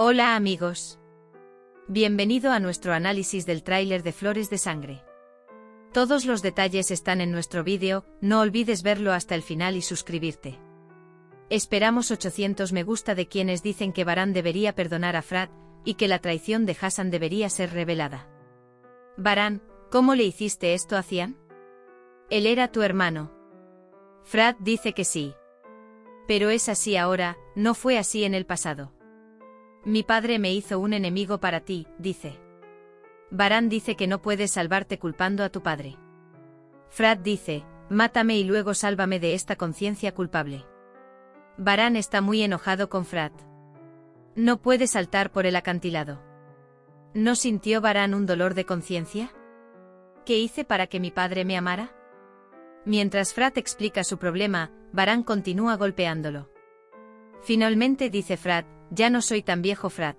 Hola amigos. Bienvenido a nuestro análisis del tráiler de Flores de Sangre. Todos los detalles están en nuestro vídeo, no olvides verlo hasta el final y suscribirte. Esperamos 800 me gusta de quienes dicen que Varán debería perdonar a Frat, y que la traición de Hassan debería ser revelada. Varán, ¿cómo le hiciste esto a Cian? Él era tu hermano. Frat dice que sí. Pero es así ahora, no fue así en el pasado. Mi padre me hizo un enemigo para ti, dice. Varán dice que no puedes salvarte culpando a tu padre. Frat dice, mátame y luego sálvame de esta conciencia culpable. Varán está muy enojado con Frat. No puede saltar por el acantilado. ¿No sintió Varán un dolor de conciencia? ¿Qué hice para que mi padre me amara? Mientras Frat explica su problema, Varán continúa golpeándolo. Finalmente dice Frat, ya no soy tan viejo Frat.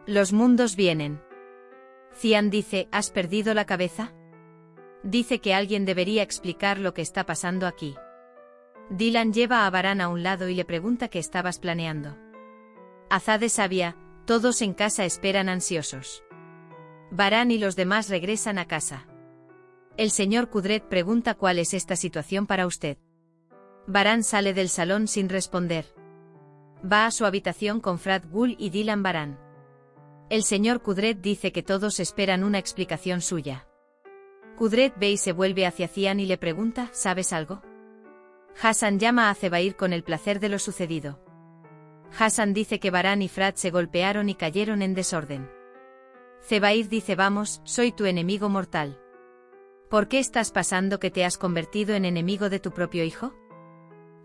Los mundos vienen. Cian dice, ¿has perdido la cabeza? Dice que alguien debería explicar lo que está pasando aquí. Dylan lleva a Varán a un lado y le pregunta qué estabas planeando. Azade sabia, todos en casa esperan ansiosos. Varán y los demás regresan a casa. El señor Kudret pregunta cuál es esta situación para usted. Varán sale del salón sin responder. Va a su habitación con Frat Gul y Dylan Varán. El señor Kudret dice que todos esperan una explicación suya. Kudret ve y se vuelve hacia Cian y le pregunta, ¿sabes algo? Hassan llama a Zebair con el placer de lo sucedido. Hassan dice que Varán y Frat se golpearon y cayeron en desorden. Zebair dice vamos, soy tu enemigo mortal. ¿Por qué estás pasando que te has convertido en enemigo de tu propio hijo?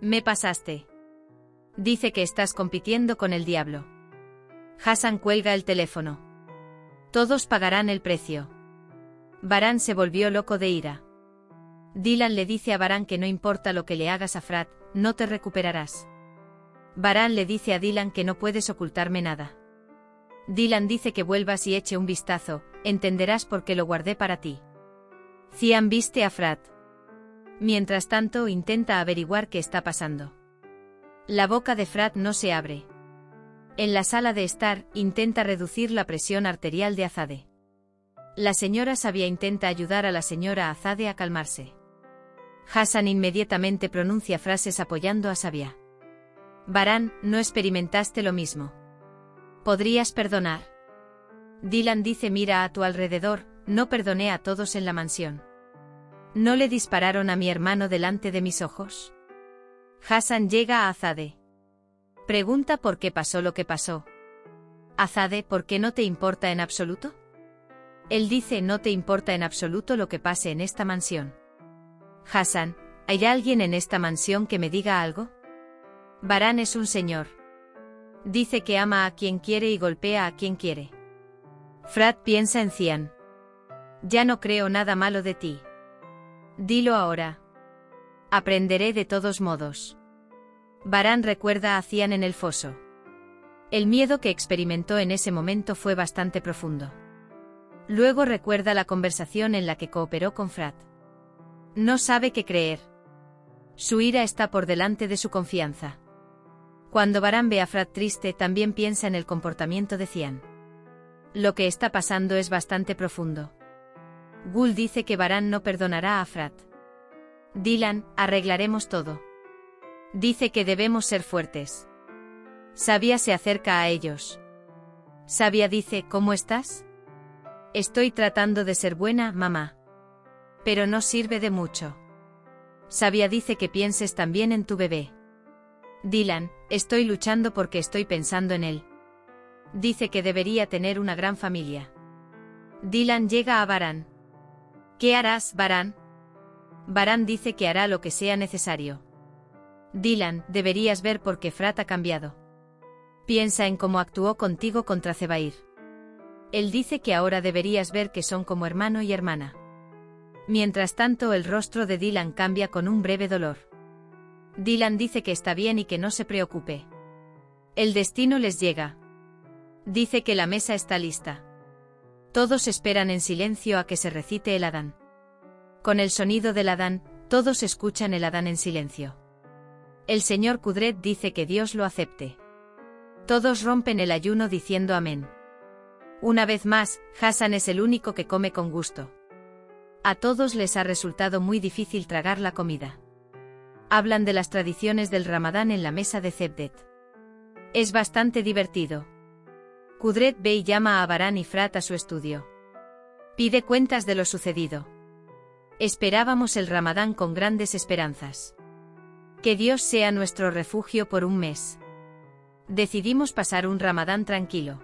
Me pasaste. Dice que estás compitiendo con el diablo. Hassan cuelga el teléfono. Todos pagarán el precio. Varán se volvió loco de ira. Dylan le dice a Varán que no importa lo que le hagas a Frat, no te recuperarás. Varán le dice a Dylan que no puedes ocultarme nada. Dylan dice que vuelvas y eche un vistazo, entenderás por qué lo guardé para ti. Cian viste a Frat. Mientras tanto intenta averiguar qué está pasando. La boca de Frat no se abre. En la sala de estar, intenta reducir la presión arterial de Azade. La señora Sabia intenta ayudar a la señora Azade a calmarse. Hassan inmediatamente pronuncia frases apoyando a Sabia. Varán, no experimentaste lo mismo. ¿Podrías perdonar? Dylan dice mira a tu alrededor, no perdoné a todos en la mansión. ¿No le dispararon a mi hermano delante de mis ojos? Hassan llega a Azade. Pregunta por qué pasó lo que pasó. Azade, ¿por qué no te importa en absoluto? Él dice no te importa en absoluto lo que pase en esta mansión. Hassan, ¿hay alguien en esta mansión que me diga algo? Varán es un señor. Dice que ama a quien quiere y golpea a quien quiere. Frat piensa en Cian. Ya no creo nada malo de ti. Dilo ahora. Aprenderé de todos modos. Varán recuerda a Cian en el foso. El miedo que experimentó en ese momento fue bastante profundo. Luego recuerda la conversación en la que cooperó con Frat. No sabe qué creer. Su ira está por delante de su confianza. Cuando Varán ve a Frat triste también piensa en el comportamiento de Cian. Lo que está pasando es bastante profundo. Gul dice que Varán no perdonará a Frat. Dylan, arreglaremos todo. Dice que debemos ser fuertes. Sabia se acerca a ellos. Sabia dice, ¿cómo estás? Estoy tratando de ser buena, mamá. Pero no sirve de mucho. Sabia dice que pienses también en tu bebé. Dylan, estoy luchando porque estoy pensando en él. Dice que debería tener una gran familia. Dylan llega a Varán. ¿Qué harás, Varán? Varán dice que hará lo que sea necesario. Dylan, deberías ver por qué Frat ha cambiado. Piensa en cómo actuó contigo contra Zebair. Él dice que ahora deberías ver que son como hermano y hermana. Mientras tanto el rostro de Dylan cambia con un breve dolor. Dylan dice que está bien y que no se preocupe. El destino les llega. Dice que la mesa está lista. Todos esperan en silencio a que se recite el Adán. Con el sonido del Adán, todos escuchan el Adán en silencio. El señor Kudret dice que Dios lo acepte. Todos rompen el ayuno diciendo amén. Una vez más, Hassan es el único que come con gusto. A todos les ha resultado muy difícil tragar la comida. Hablan de las tradiciones del Ramadán en la mesa de Cevdet. Es bastante divertido. Kudret Bey llama a Baran y Frat a su estudio. Pide cuentas de lo sucedido. Esperábamos el Ramadán con grandes esperanzas. Que Dios sea nuestro refugio por un mes. Decidimos pasar un Ramadán tranquilo.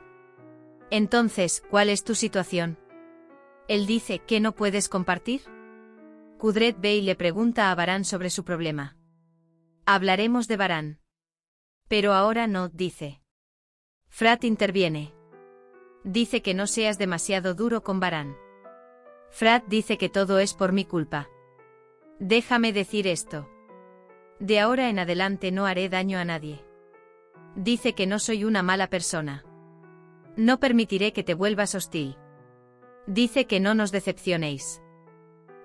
Entonces, ¿cuál es tu situación? Él dice que no puedes compartir. Kudret Bey le pregunta a Baran sobre su problema. Hablaremos de Baran. Pero ahora no, dice. Frat interviene. Dice que no seas demasiado duro con Baran. Frat dice que todo es por mi culpa. Déjame decir esto. De ahora en adelante no haré daño a nadie. Dice que no soy una mala persona. No permitiré que te vuelvas hostil. Dice que no nos decepcionéis.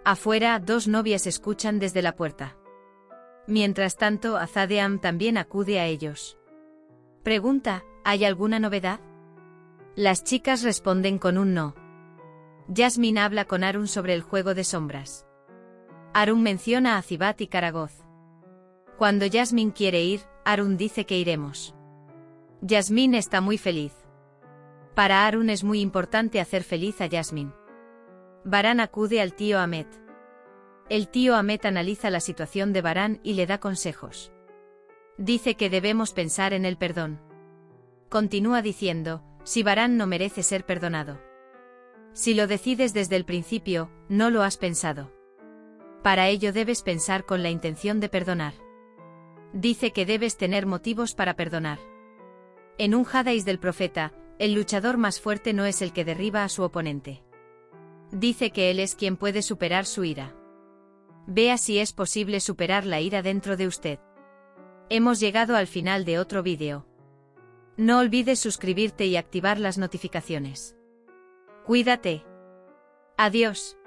Afuera, dos novias escuchan desde la puerta. Mientras tanto, Azadeam también acude a ellos. Pregunta, ¿hay alguna novedad? Las chicas responden con un no. Jasmine habla con Arun sobre el juego de sombras. Arun menciona a Zibat y Karagoz. Cuando Jasmine quiere ir, Arun dice que iremos. Jasmine está muy feliz. Para Arun es muy importante hacer feliz a Jasmine. Baran acude al tío Ahmed. El tío Ahmed analiza la situación de Baran y le da consejos. Dice que debemos pensar en el perdón. Continúa diciendo, si Baran no merece ser perdonado. Si lo decides desde el principio, no lo has pensado. Para ello debes pensar con la intención de perdonar. Dice que debes tener motivos para perdonar. En un hadís del profeta, el luchador más fuerte no es el que derriba a su oponente. Dice que él es quien puede superar su ira. Vea si es posible superar la ira dentro de usted. Hemos llegado al final de otro vídeo. No olvides suscribirte y activar las notificaciones. Cuídate. Adiós.